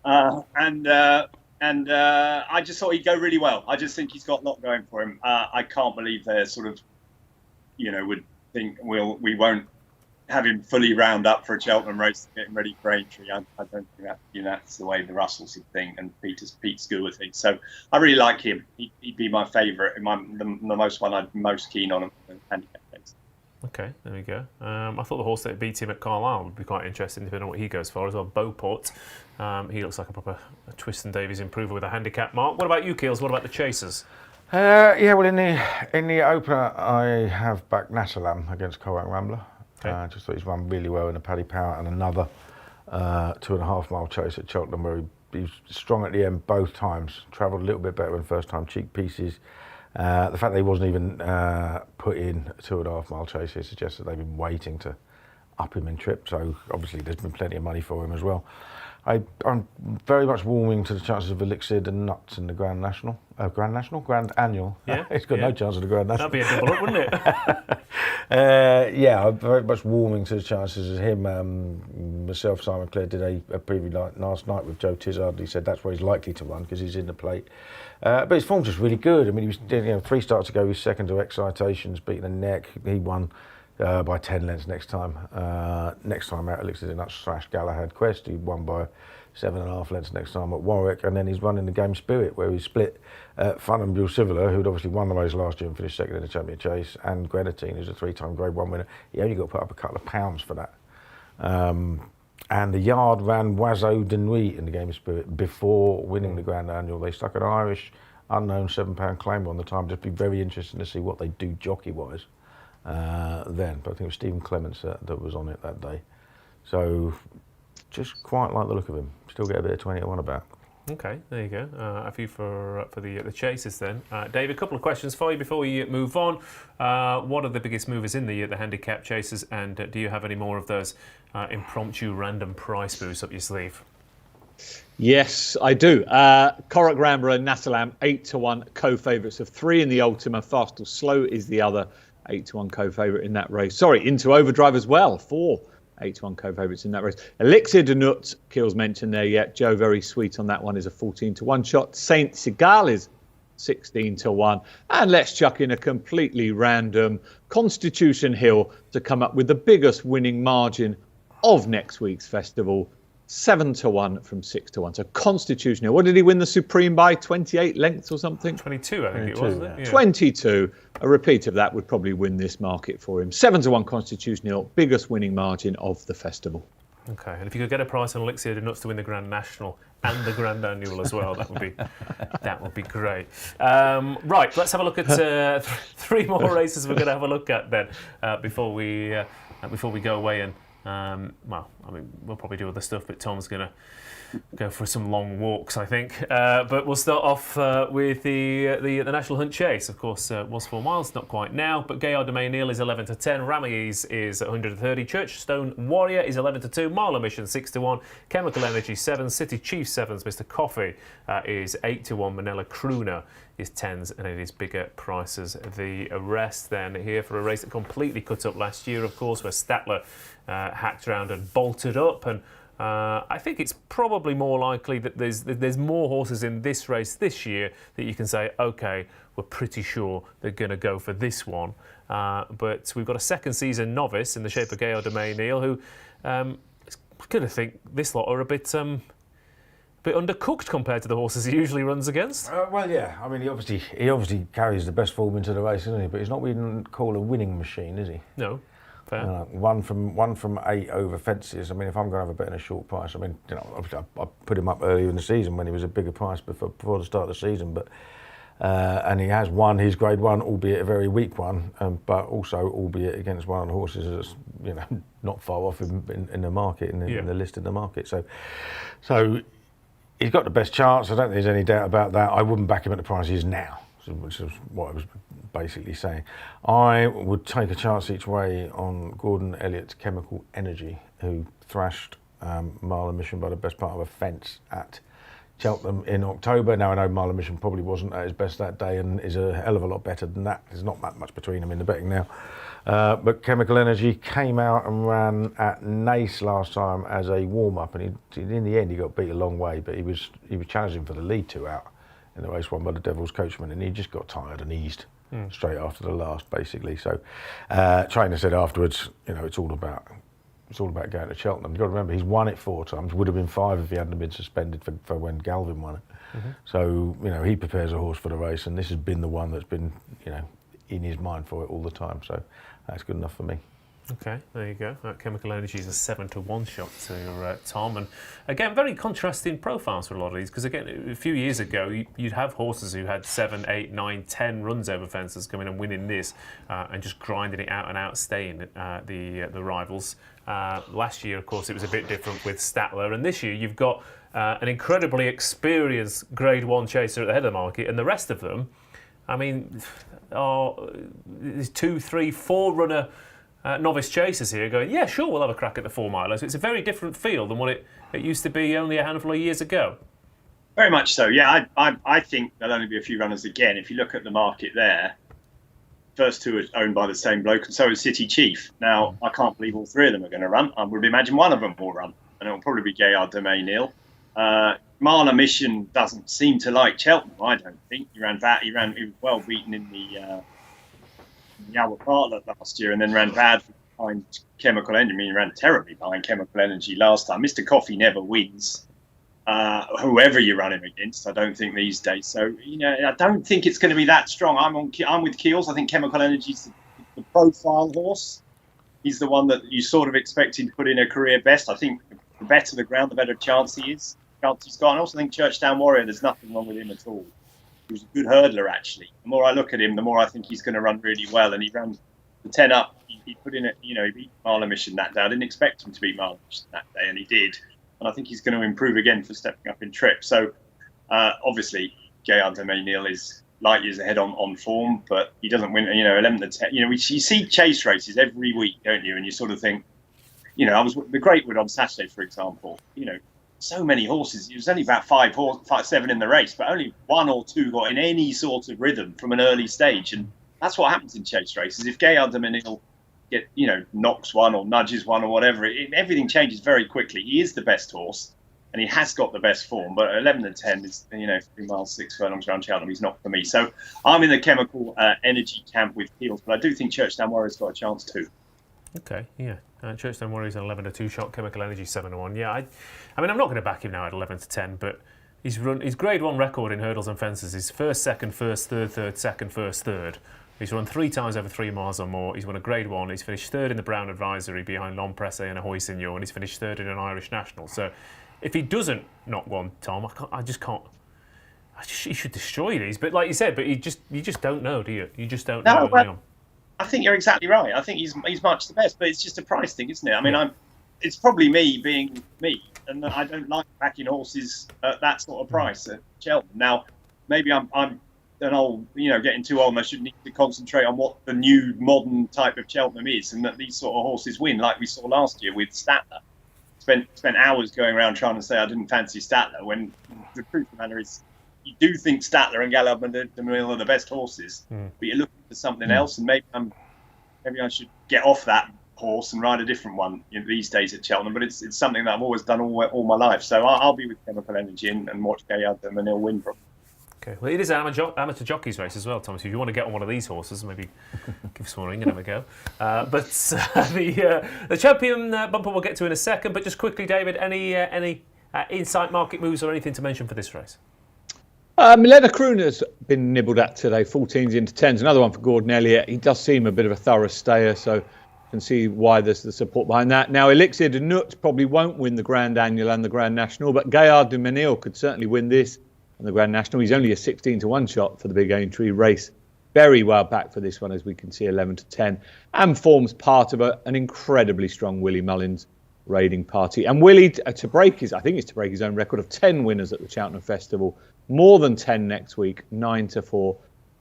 C: And I just thought he'd go really well. I just think he's got a lot going for him. I can't believe they're sort of, would think we won't have him fully round up for a Cheltenham race to get him ready for Aintree. I don't think that's the way the Russells would think and Pete School would think. So I really like him. He'd be my favourite, the most one I'm most keen on in handicap days.
A: Okay, there we go. I thought the horse that beat him at Carlisle would be quite interesting, depending on what he goes for as well. Beauport. He looks like a proper Twist and Davies improver with a handicap mark. What about you, Keels? What about the chasers?
B: Well, in the opener, I have backed Natalam against Corak Rambler.
A: Okay.
B: Just thought he's run really well in a Paddy Power and another 2.5 mile chase at Cheltenham where he was strong at the end both times. Travelled a little bit better than first time. Cheek pieces. The fact that he wasn't even put in a 2.5 mile chase here suggests that they've been waiting to up him in trip. So obviously there's been plenty of money for him as well. I'm very much warming to the chances of Elixir and Nuts in the Grand Annual.
A: Yeah,
B: He's got no chance of the Grand National.
A: That'd be a double up, wouldn't
B: it? I'm very much warming to the chances of him. Myself, Simon Clare did a preview last night with Joe Tizard. He said that's where he's likely to run because he's in the plate. But his form's just really good. I mean, he was 3 starts ago. He was second to Excitations, beating the neck. He won by 10 lengths next time. Next time out, Elixir Nuts / Galahad Quest. He won by 7.5 lengths next time at Warwick, and then he's running the Game Spirit, where he split Fun and Sivilla, who'd obviously won the race last year and finished second in the Champion Chase, and Grenadine, who's a 3-time Grade 1 winner. He only got to put up a couple of pounds for that. And the yard ran Oiseau de Nuit in the Game Spirit before winning the Grand Annual. They stuck an Irish unknown £7 claim on the time. Just be very interesting to see what they do jockey-wise then. But I think it was Stephen Clements that was on it that day. So just quite like the look of him. Still get a bit of 20 at 1 about.
A: Okay, there you go. A few for the chasers then. Dave, a couple of questions for you before we move on. What are the biggest movers in the handicap chasers, and do you have any more of those impromptu random price boosts up your sleeve?
D: Yes, I do. Corak Rambler and Natalam, 8-1 co-favourites of 3 in the Ultima. Fast or Slow is the other 8-1 co-favourite in that race. Sorry, Into Overdrive as well, 4 8-1 co-favourites in that race. Elixir de Nuts, Keels mentioned there yet. Joe very sweet on that one, is a 14-1 shot. Saint Segal is 16-1. And let's chuck in a completely random Constitution Hill to come up with the biggest winning margin of next week's festival. 7-1 from 6-1. So Constitution Hill. What did he win the Supreme by? 28 lengths or something?
A: 22, I think it was, wasn't it? Yeah.
D: 22. A repeat of that would probably win this market for him. 7-1 Constitution Hill, biggest winning margin of the festival.
A: Okay, and if you could get a price on Elixir de Nuts to win the Grand National and the Grand Annual as well, that would be great. Right, let's have a look at 3 more races we're going to have a look at then before we go away and. We'll probably do other stuff, but Tom's going to go for some long walks, I think. But we'll start off with the National Hunt Chase. Of course, was 4 miles, not quite now. But Gaillard de Maynil is 11-10. Ramiz is 130. Churchstone Warrior is 11-2. Marlow Mission 6-1. Chemical Energy 7. City Chief 7s. Mr. Coffee is 8-1. Manila Crooner is 10s, and it is bigger prices. The rest then here for a race that completely cut up last year, of course, where Statler hacked around and bolted up, and I think it's probably more likely that there's more horses in this race this year that you can say, OK, we're pretty sure they're going to go for this one. But we've got a second season novice in the shape of Gaillard de Maynil, who is going to think this lot are a bit undercooked compared to the horses he usually runs against.
B: Well, yeah. I mean, he obviously carries the best form into the race, isn't he? But he's not what you'd call a winning machine, is he?
A: No. Fair.
B: One from 8 over fences. I mean, if I'm going to have a bet in a short price, I mean, obviously I put him up earlier in the season when he was a bigger price before the start of the season, but and he has won his Grade 1, albeit a very weak one, but also albeit against one of the horses that's not far off in the market, in the list in the market. So he's got the best chance. I don't think there's any doubt about that. I wouldn't back him at the price he is now, which is what I was basically saying. I would take a chance each way on Gordon Elliott's Chemical Energy, who thrashed Mile and Mission by the best part of a fence at Cheltenham in October. Now, I know Mile and Mission probably wasn't at his best that day and is a hell of a lot better than that. There's not that much between them in the betting now. But Chemical Energy came out and ran at Nace last time as a warm-up, and in the end he got beat a long way, but he was challenging for the lead 2 out in the race won by the Devil's Coachman, and he just got tired and eased straight after the last, basically. So trainer said afterwards, it's all about going to Cheltenham. You've got to remember, he's won it 4 times. Would have been 5 if he hadn't been suspended for when Galvin won it. Mm-hmm. So he prepares a horse for the race, and this has been the one that's been in his mind for it all the time. So that's good enough for me.
A: Okay, there you go. Chemical Energy is a 7-1 shot to Tom. And again, very contrasting profiles for a lot of these, because again, a few years ago, you'd have horses who had 7, 8, 9, 10 runs over fences coming and winning this and just grinding it out and outstaying the rivals. Last year, of course, it was a bit different with Statler. And this year, you've got an incredibly experienced Grade 1 chaser at the head of the market, and the rest of them, I mean, there's 2, 3, 4 runner novice chasers here going, yeah, sure, we'll have a crack at the 4 miler. So it's a very different feel than what it used to be only a handful of years ago.
C: Very much so, yeah. I think there'll only be a few runners again. If you look at the market there, first 2 are owned by the same bloke, and so is City Chief. Now, I can't believe all 3 of them are going to run. I would imagine one of them will run, and it will probably be Gaillard de Maynil. Marla Mission doesn't seem to like Cheltenham, I don't think. He was well beaten in the Yawa Bartlett last year, and then ran bad behind Chemical Energy. I mean, he ran terribly behind Chemical Energy last time. Mr. Coffee never wins, whoever you run him against, I don't think these days. So, I don't think it's going to be that strong. I'm with Keels. I think Chemical Energy's the profile horse. He's the one that you sort of expect him to put in a career best. I think the better the ground, the better chance he's got. I also think Churchdown Warrior, there's nothing wrong with him at all. He was a good hurdler, actually. The more I look at him, the more I think he's going to run really well. And he ran the 10 up. He put in it, he beat Marla Mission that day. I didn't expect him to beat Marla Mission that day, and he did. And I think he's going to improve again for stepping up in trip. So, obviously, Gaillard de Maynil is light years ahead on form, but he doesn't win, 11 to 10. You see chase races every week, don't you? And you sort of think, I was the Greatwood on Saturday, for example, so many horses. It was only about 7 in the race, but only 1 or 2 got in any sort of rhythm from an early stage. And that's what happens in chase races. If Gaillard de Maynil knocks one or nudges one or whatever, everything changes very quickly. He is the best horse, and he has got the best form. But 11 to 10 is, 3 miles, 6 furlongs around Cheltenham. He's not for me. So I'm in the Chemical Energy camp with Keels, but I do think Churchdown Warrior's got a chance too.
A: Okay, yeah. Churchdown Warriors an 11-2 shot, Chemical Energy 7-1. Yeah, I mean, I'm not going to back him now at 11 to 10, but he's run his Grade 1 record in hurdles and fences is first, second, first, third, second, first, third. He's run 3 times over 3 miles or more. He's won a Grade 1. He's finished 3rd in the Brown Advisory behind L'Empresse and Ahoy Signor, and he's finished 3rd in an Irish National. So if he doesn't knock one, Tom, he should destroy these. But like you said, you just don't know, do you? You just don't know.
C: Well, I think you're exactly right. I think he's much the best, but it's just a price thing, isn't it? I mean, it's probably me being me, and I don't like backing horses at that sort of price at Cheltenham. Now, maybe I'm an old, getting too old, and I should need to concentrate on what the new modern type of Cheltenham is, and that these sort of horses win, like we saw last year with Statler. Spent hours going around trying to say I didn't fancy Statler, when the truth of the matter is, you do think Statler and Gaillard de Maynil are the best horses, but you're looking for something else, and maybe I should get off that horse and ride a different one these days at Cheltenham, but it's something that I've always done all my life. So I'll be with Chemical Energy and watch Gaillard de Menil win from.
A: Okay, well, it is an amateur jockey's race as well, Thomas. If you want to get on one of these horses, maybe give someone a ring and have a go. But the champion bumper we'll get to in a second. But just quickly, David, any insight market moves or anything to mention for this race?
D: Milena Kruner's been nibbled at today, 14s into 10s. Another one for Gordon Elliott. He does seem a bit of a thorough stayer, so you can see why there's the support behind that. Now, Elixir de Nut probably won't win the Grand Annual and the Grand National, but Gaillard de Menil could certainly win this and the Grand National. He's only a 16-1 shot for the big Aintree race. Very well back for this one, as we can see, 11-10, and forms part of an incredibly strong Willie Mullins raiding party. And Willie, to break his own record of 10 winners at the Cheltenham Festival, more than 10 next week, 9-4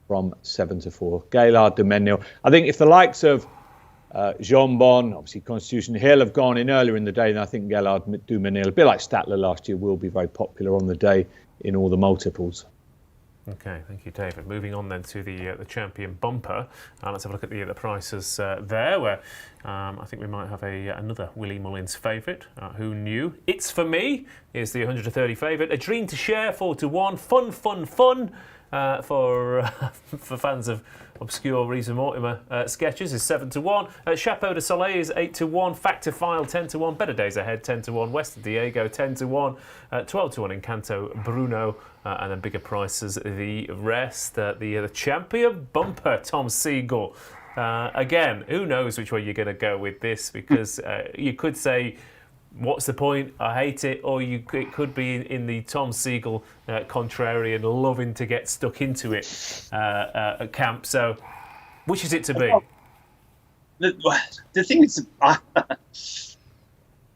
D: from 7-4. Gaillard de Menil. I think if the likes of Jean Bon, obviously Constitution Hill, have gone in earlier in the day, then I think Gaillard de Menil, a bit like Statler last year, will be very popular on the day in all the multiples.
A: Okay, thank you, David. Moving on then to the champion bumper. Let's have a look at the prices there, where I think we might have another Willie Mullins favourite. Who knew? It's For Me is the 130 favourite. A Dream to Share, 4-1. Fun for fans of obscure Reason Mortimer sketches is 7-1. Chapeau de Soleil is 8-1. Factor File 10-1. Better Days Ahead 10-1. Western Diego 10-1. 12-1 Encanto Bruno, and then bigger prices the rest. The champion bumper, Tom Segal. Again, who knows which way you're going to go with this, because you could say, what's the point? I hate it. Or it could be in the Tom Segal contrarian, loving to get stuck into it camp. So, which is it to be?
C: The thing is,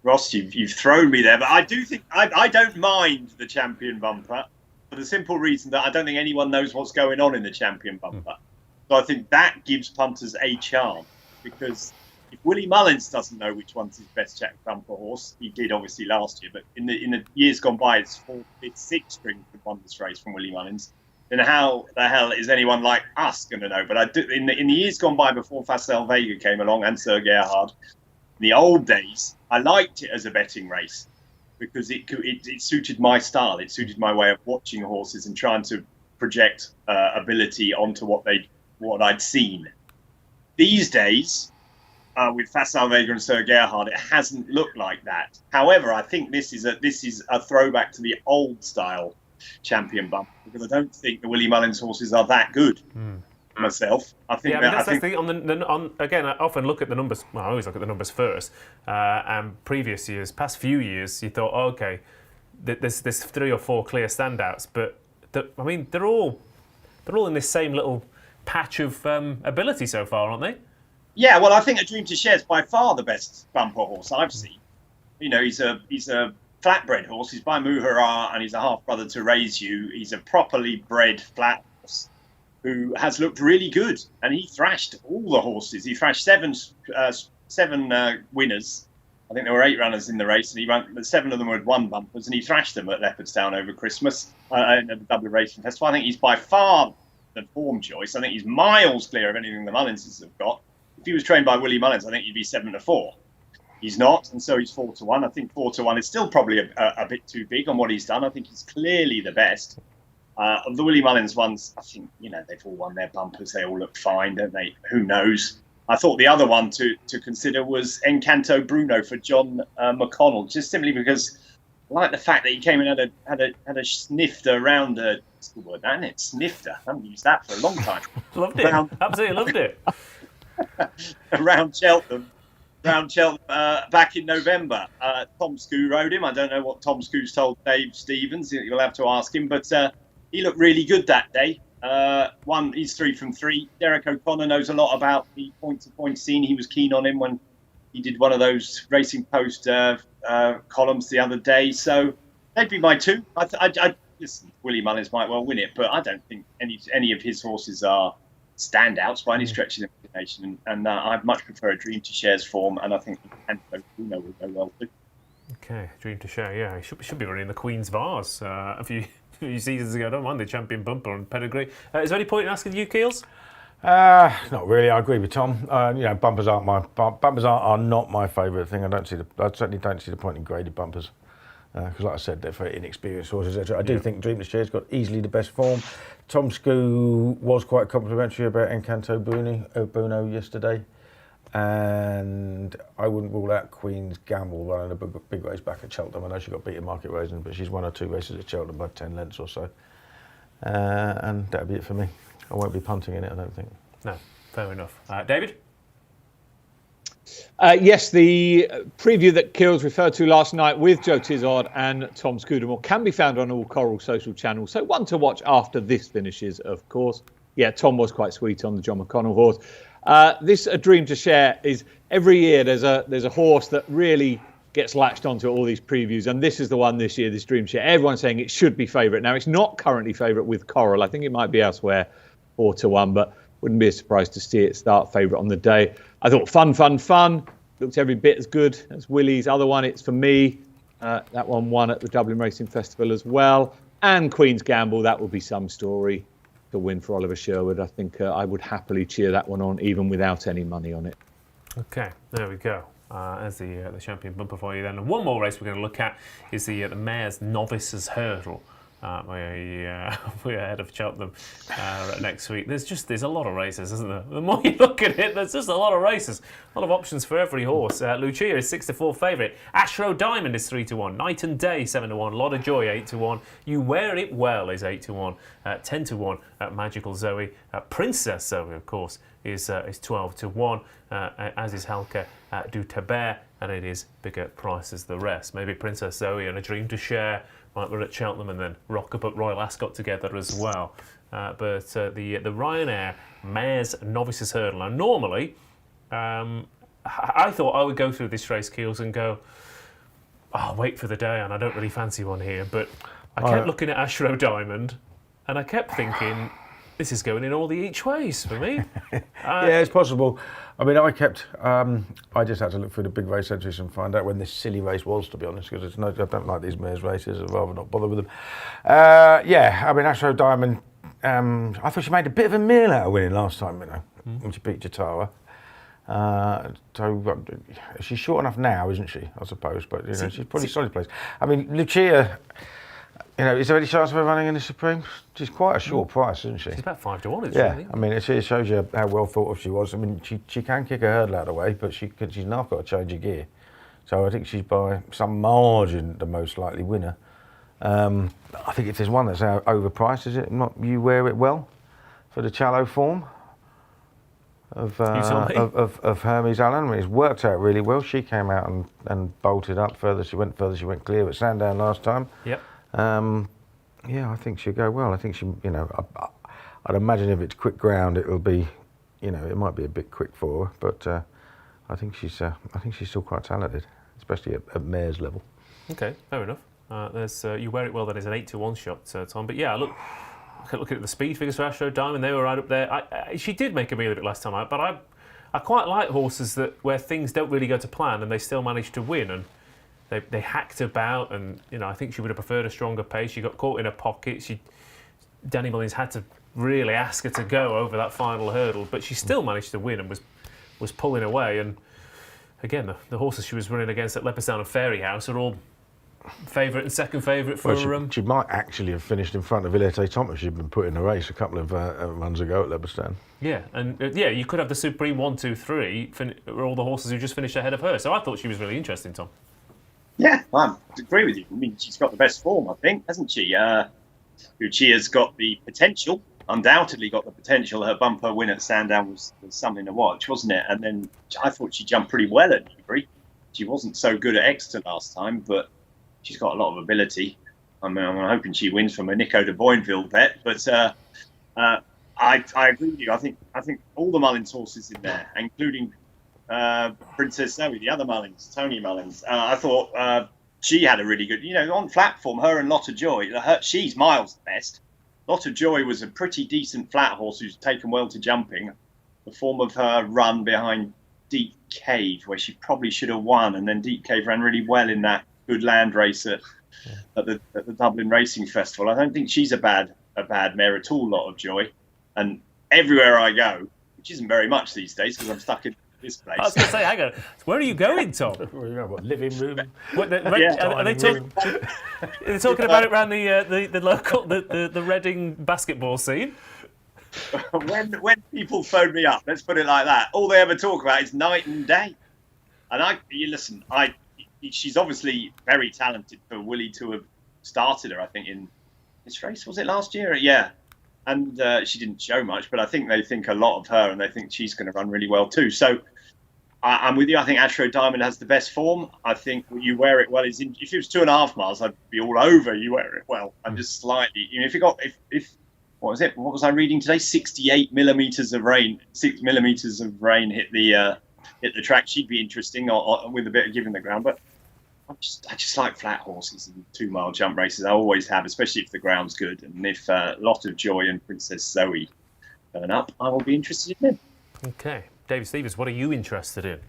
C: Ross, you've thrown me there, but I do think I don't mind the champion bumper for the simple reason that I don't think anyone knows what's going on in the champion bumper. So I think that gives punters a charm, because if Willie Mullins doesn't know which one's his best champion bumper horse, he did obviously last year, but in the years gone by, it's six strings that won this race from Willie Mullins. Then how the hell is anyone like us going to know? But I do, in the years gone by, before Facile Vega came along and Sir Gerhard, in the old days, I liked it as a betting race because it suited my style. It suited my way of watching horses and trying to project ability onto what I'd seen. These days, with Facile Vega and Sir Gerhard, it hasn't looked like that. However, I think this is a throwback to the old style champion bump, because I don't think the Willie Mullins horses are that good. Myself, I think.
A: Yeah, that's the thing. Again, I often look at the numbers. Well, I always look at the numbers first. And previous years, past few years, you thought, oh, okay, there's 3 or 4 clear standouts, but they're all in this same little patch of ability so far, aren't they?
C: Yeah, well, I think A Dream to Share is by far the best bumper horse I've seen. You know, he's a flatbred horse. He's by Muhara, and he's a half brother to Raise You. He's a properly bred flat horse who has looked really good, and he thrashed all the horses. He thrashed seven winners. I think there were 8 runners in the race, and 7 of them had won bumpers, and he thrashed them at Leopardstown over Christmas at the Dublin Racing Festival. I think he's by far the form choice. I think he's miles clear of anything the Mullinses have got. If he was trained by Willie Mullins, I think he'd be 7-4. He's not, and so he's 4-1. I think 4-1 is still probably a bit too big on what he's done. I think he's clearly the best. Of the Willie Mullins ones, I think, they've all won their bumpers. They all look fine, don't they? Who knows? I thought the other one to consider was Encanto Bruno for John McConnell, just simply because I like the fact that he came and had a snifter around a word, isn't it? Snifter. I haven't used that for a long time.
A: Loved it. Absolutely loved it.
C: around Cheltenham back in November. Tom Skoo rode him. I don't know what Tom Skoo's told Dave Stevens. You'll have to ask him, but he looked really good that day. He's 3 from 3. Derek O'Connor knows a lot about the point-to-point scene. He was keen on him when he did one of those Racing Post columns the other day. So they'd be my 2. Listen, Willie Mullins might well win it, but I don't think any of his horses are standouts by any stretch of the imagination. And I'd much prefer A Dream to Share's form, and I think Bruno will go well too.
A: Okay, Dream to Share. Yeah, he should be running the Queen's Vase a few seasons ago. I don't mind the champion bumper on pedigree. Is there any point in asking you, Keels?
B: Not really. I agree with Tom. Bumpers are not my favourite thing. I certainly don't see the point in graded bumpers because, like I said, they're for inexperienced horses. I do think Dreamless Chair's got easily the best form. Tom Skoo was quite complimentary about Encanto Bruno yesterday, and I wouldn't rule out Queen's Gamble running a big race back at Cheltenham. I know she got beat in Market Raising, but she's 1 or 2 races at Cheltenham by 10 lengths or so, and that'll be it for me. I won't be punting in it, I don't think.
A: No, fair enough. David?
D: Yes, the preview that Kills referred to last night with Joe Tizard and Tom Scudamore can be found on all Coral social channels. So one to watch after this finishes, of course. Yeah, Tom was quite sweet on the John McConnell horse. This A Dream to Share is every year there's a horse that really gets latched onto all these previews, and this is the one this year, this Dream Share. Everyone's saying it should be favourite. Now, it's not currently favourite with Coral. I think it might be elsewhere, 4-1, but wouldn't be a surprise to see it start favourite on the day. I thought fun. Looked every bit as good as Willie's other one. It's for me. That one won at the Dublin Racing Festival as well. And Queen's Gamble, that would be some story to win for Oliver Sherwood. I think I would happily cheer that one on, even without any money on it.
A: Okay, there we go. As the champion bumper for you then. And one more race we're going to look at is the Mayor's Novices Hurdle. We're ahead of Cheltenham next week. There's a lot of races, isn't there? The more you look at it, there's just a lot of races, a lot of options for every horse. Lucia is 6-4 favourite. Ashrow Diamond is 3-1. Night and Day 7-1. Lot of Joy 8-1. You Wear It Well is 8-1. 10-1. Magical Zoe. Princess Zoe, of course, is 12-1. As is Helka du Taber, and it is bigger price as the rest. Maybe Princess Zoe and A Dream to Share. Like we're at Cheltenham and then rock up at Royal Ascot together as well. But the Ryanair Mayor's Novices Hurdle. Now, normally, I thought I would go through this race, Keels, and go, wait for the day, and I don't really fancy one here. But I kept looking at Ashrow Diamond, and I kept thinking, this is going in all the each ways for me.
B: Yeah, it's possible. I mean, I just had to look through the big race entries and find out when this silly race was, to be honest, because I don't like these mares races. I'd rather not bother with them. I mean, Ashrow Diamond, I thought she made a bit of a meal out of winning last time, when she beat Jatara. So she's short enough now, isn't she, I suppose, but she's probably solid place. I mean, Lucia, is there any chance of her running in the Supreme? She's quite a short price, isn't she?
A: She's about 5-1, isn't she?
B: Yeah, I mean, it shows you how well thought of she was. I mean, she can kick a hurdle out of the way, but she's now got to change her gear. So I think she's by some margin the most likely winner. I think if there's one that's overpriced, is it not You Wear It Well for the Challow form of Hermes Allen? I mean, it's worked out really well. She came out and bolted up further. She went clear at Sandown last time.
A: Yep.
B: I think she'll go well. I think I'd imagine if it's quick ground, it'll be, it might be a bit quick for her, but I think she's still quite talented, especially at mare's level.
A: Okay, fair enough. There's You Wear It Well. That is an 8-1 shot, Tom. But yeah, looking at the speed figures for Ashrow Diamond, they were right up there. She did make a meal of it last time out, but I quite like horses where things don't really go to plan and they still manage to win. And they hacked about, and I think she would have preferred a stronger pace. She got caught in a pocket. Danny Mullins had to really ask her to go over that final hurdle, but she still managed to win and was pulling away. And again, the horses she was running against at Leopardstown and Fairyhouse are all favourite and second favourite for.
B: Well, she might actually have finished in front of Villette Thomas. She'd been put in a race a couple of runs ago at Leopardstown. Yeah,
A: and you could have the Supreme 1, 2, 3 for all the horses who just finished ahead of her. So I thought she was really interesting, Tom.
C: Yeah, I agree with you. I mean, she's got the best form, I think, hasn't she? Lucia's got the potential, undoubtedly got the potential. Her bumper win at Sandown was something to watch, wasn't it? And then I thought she jumped pretty well at Newbury. She wasn't so good at Exeter last time, but she's got a lot of ability. I mean, I'm hoping she wins from a Nico de Boinville bet, but I agree with you. I think all the Mullins horses in there, including Princess Zoe, the other Mullins, Tony Mullins. I thought she had a really good, on flat form, her and Lotta Joy. She's miles the best. Lotta Joy was a pretty decent flat horse who's taken well to jumping. The form of her run behind Deep Cave, where she probably should have won, and then Deep Cave ran really well in that good land race at the Dublin Racing Festival. I don't think she's a bad mare at all, Lotta Joy. And everywhere I go, which isn't very much these days because I'm stuck in this place.
A: I was going to say, hang on, where are you going, Tom?
B: What, living room?
A: What,
C: Yeah.
A: are they they're talking about it around the local, the Reading basketball scene?
C: When people phone me up, let's put it like that, all they ever talk about is night and day. And she's obviously very talented for Willie to have started her, I think, in this race. Was it last year? Yeah. And she didn't show much, but I think they think a lot of her and they think she's going to run really well too. So I'm with you. I think Ashro Diamond has the best form. I think You Wear It Well if it was 2.5 miles, I'd be all over You Wear It Well. I'm just slightly, if what was it? What was I reading today? 68 millimeters of rain. 6 millimeters of rain hit the track. She'd be interesting with a bit of giving the ground. But I just like flat horses in 2-mile jump races. I always have, especially if the ground's good. And if Lot of Joy and Princess Zoe turn up, I will be interested in them.
A: Okay. David Stevens, what are you interested in?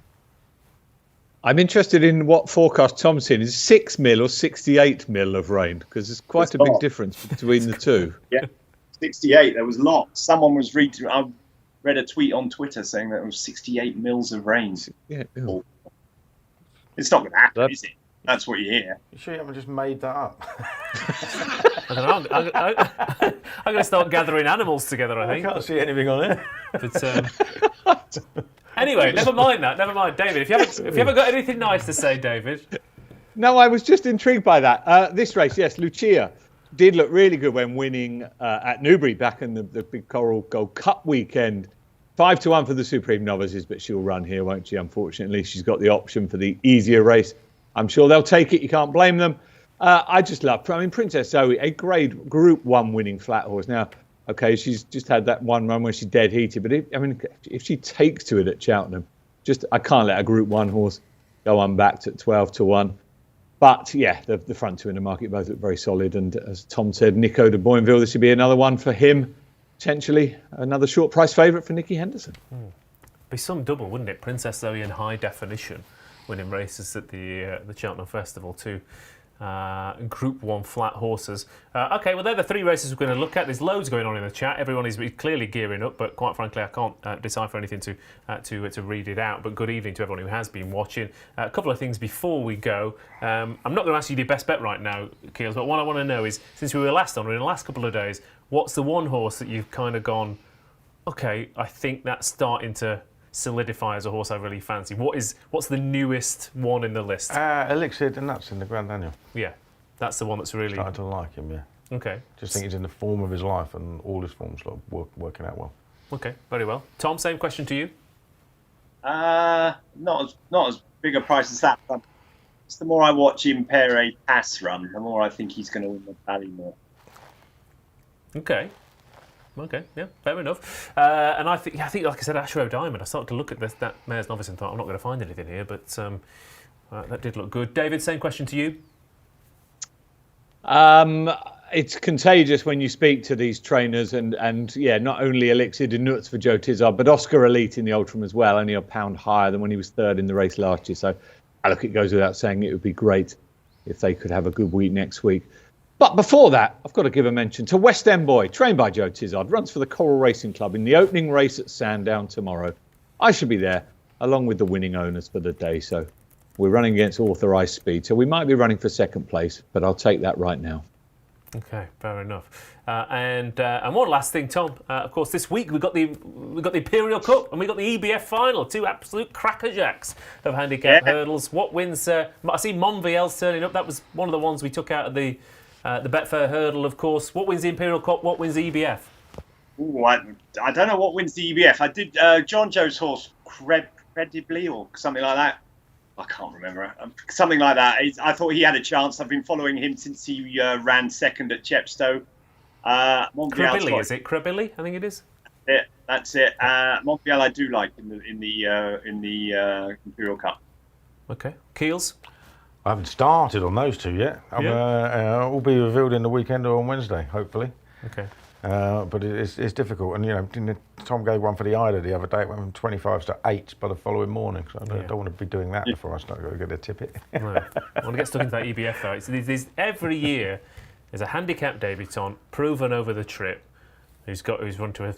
D: I'm interested in what forecast Tom's in. Is 6 mil or 68 mil of rain? Because there's quite a big difference between the two.
C: Yeah. 68, there was lots. Someone was I read a tweet on Twitter saying that it was 68 mils of rain.
D: Yeah,
C: it's not going to happen, is it? That's what you hear.
B: You sure you haven't just made that up?
A: I don't know. I'm going to start gathering animals together, I think.
B: I can't see anything on it.
A: But, anyway, never mind that. Never mind. David, if you haven't got anything nice to say, David.
D: No, I was just intrigued by that. This race, yes, Lucia did look really good when winning at Newbury back in the big Coral Gold Cup weekend. 5-1 for the Supreme Novices, but she'll run here, won't she? Unfortunately, she's got the option for the easier race. I'm sure they'll take it. You can't blame them. I just love, Princess Zoe, a great Group 1 winning flat horse. Now, okay, she's just had that one run where she's dead heated, but if she takes to it at Cheltenham, I can't let a Group 1 horse go unbacked at 12-1. But yeah, the front two in the market both look very solid. And as Tom said, Nico de Boinville, this would be another one for him. Potentially another short price favourite for Nicky Henderson.
A: Be some double, wouldn't it? Princess Zoe in high definition, winning races at the Cheltenham Festival too. Group 1 flat horses. Okay, well, they're the 3 races we're going to look at. There's loads going on in the chat. Everyone is clearly gearing up, but quite frankly, I can't decipher anything to read it out. But good evening to everyone who has been watching. A couple of things before we go. I'm not going to ask you the best bet right now, Keels, but what I want to know is, since we were last on, in the last couple of days, what's the one horse that you've kind of gone, okay, I think that's starting to solidify as a horse I really fancy? What's the newest one in the list?
B: Elixir de Nuts in the Grand Annual.
A: Yeah, that's the one that's really
B: Starting to like him, yeah.
A: Okay.
B: Just think he's in the form of his life and all his forms working out well.
A: Okay, very well. Tom, same question to you.
C: Not as big a price as that. But it's the more I watch him Pere Pass run, the more I think he's going to win the Ballymore.
A: Okay, yeah, fair enough. And I think, like I said, Ashro Diamond. I started to look at that Mayor's Novice and thought, I'm not going to find anything here, but that did look good. David, same question to you.
D: It's contagious when you speak to these trainers, and yeah, not only Elixir de Nuts for Joe Tizard, but Oscar Elite in the Ultima as well, only a pound higher than when he was third in the race last year. So, look, it goes without saying it would be great if they could have a good week next week. But before that, I've got to give a mention to West End Boy, trained by Joe Tizard, runs for the Coral Racing Club in the opening race at Sandown tomorrow. I should be there, along with the winning owners for the day. So we're running against authorised speed. So we might be running for second place, but I'll take that right now.
A: Okay, fair enough. And one last thing, Tom. Of course, this week we got the Imperial Cup and we got the EBF final. 2 absolute crackerjacks of handicap hurdles. What wins? I see Monviel's turning up. That was one of the ones we took out of the Betfair hurdle, of course. What wins the Imperial Cup? What wins the EBF?
C: Ooh, I don't know what wins the EBF. I did John Joe's horse, Credibly, or something like that. I can't remember. Something like that. I thought he had a chance. I've been following him since he ran second at Chepstow.
A: Credibly, is it? Credibly, I think it is.
C: That's it. Montiel I do like in the Imperial Cup.
A: Okay. Keels?
B: I haven't started on those 2 yet. Will be revealed in the weekend or on Wednesday, hopefully.
A: Okay.
B: But it's difficult, and Tom gave one for the Ida the other day. It went from 25s to 8s by the following morning. So I don't want to be doing that before I start going to tip it.
A: No. I want to get stuck into that EBF though. Every year there's a handicap debutant proven over the trip who's run to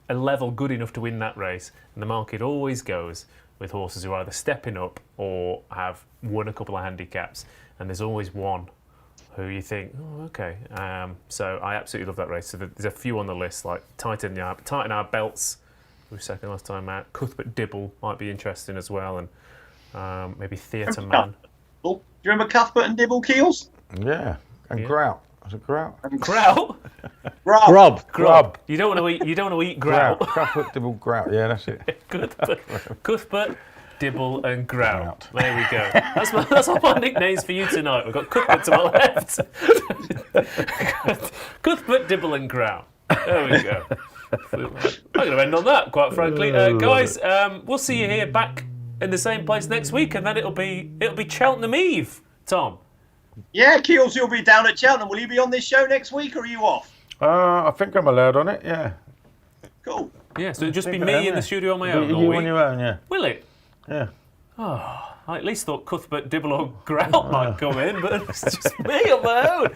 A: a level good enough to win that race. And the market always goes with horses who are either stepping up or have won a couple of handicaps. And there's always one who you think, oh, okay. So I absolutely love that race. So there's a few on the list, like Tighten Our Belts, who was second last time out. Cuthbert Dibble might be interesting as well, and maybe Theatre Man.
C: Do you remember Cuthbert and Dibble, Keels?
B: Yeah, and Grout. Was it Grout?
A: Grout?
D: Grub.
A: You don't want to eat grout.
B: Cuthbert, Dibble, Grout. Yeah, that's it.
A: Cuthbert, Dibble and Grout. There we go. That's all my nicknames for you tonight. We've got Cuthbert to my left. Cuthbert, Dibble and Grout. There we go. I'm going to end on that, quite frankly. Guys, we'll see you here back in the same place next week, and then it'll be Cheltenham Eve, Tom.
C: Yeah, Keels, you'll be down at Cheltenham. Will you be on this show next week, or are you off?
B: I think I'm allowed on it, yeah.
C: Cool.
A: Yeah, so it'll just be me in the studio on my own all
B: You
A: week.
B: on your own, yeah.
A: Will it?
B: Yeah.
A: Oh, I at least thought Cuthbert, Dibble or Grout might come in, but it's just me on my own.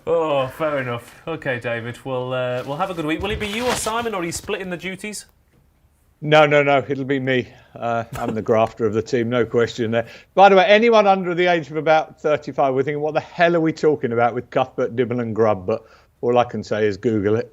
A: Oh, fair enough. Okay, David, we'll have a good week. Will it be you or Simon, or are you splitting the duties?
D: No, it'll be me. I'm the grafter of the team, no question there. By the way, anyone under the age of about 35, we're thinking, what the hell are we talking about with Cuthbert, Dibble and Grub? But all I can say is Google it.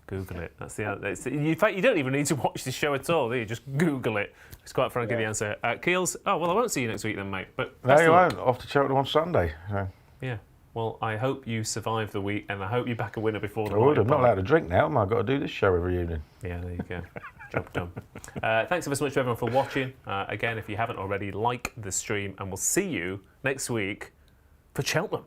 A: Google it. That's the answer. In fact, you don't even need to watch the show at all, do you? Just Google it. It's quite frankly the answer. Keels, I won't see you next week then, mate. But
B: No, you won't. Off to Cheltenham on Sunday. So.
A: Yeah. Well, I hope you survive the week, and I hope you back a winner before the
B: I'm not allowed to drink now. I've got to do this show every evening.
A: Yeah, there you go. Job done. Thanks ever so much to everyone for watching. Again, if you haven't already, like the stream, and we'll see you next week for Cheltenham.